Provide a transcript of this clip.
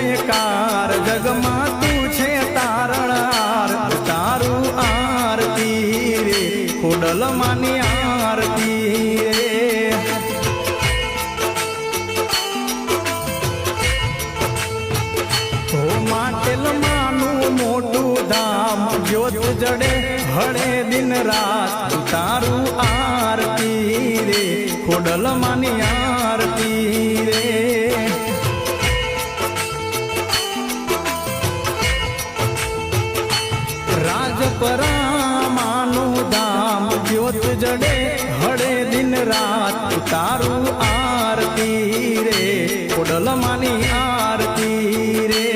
जयकार जगमा तू छे तारणार तारू आरती रे खोडल मानी आरती रे हो माटेल मानु मोटू धाम ज्योत जड़े हड़े दिन रात तारू आरती रे खोडल मानी आरती रे राजपरा मानु धाम ज्योत जड़े हड़े दिन रात तारू आरती रे खोडल मानी आरती रे।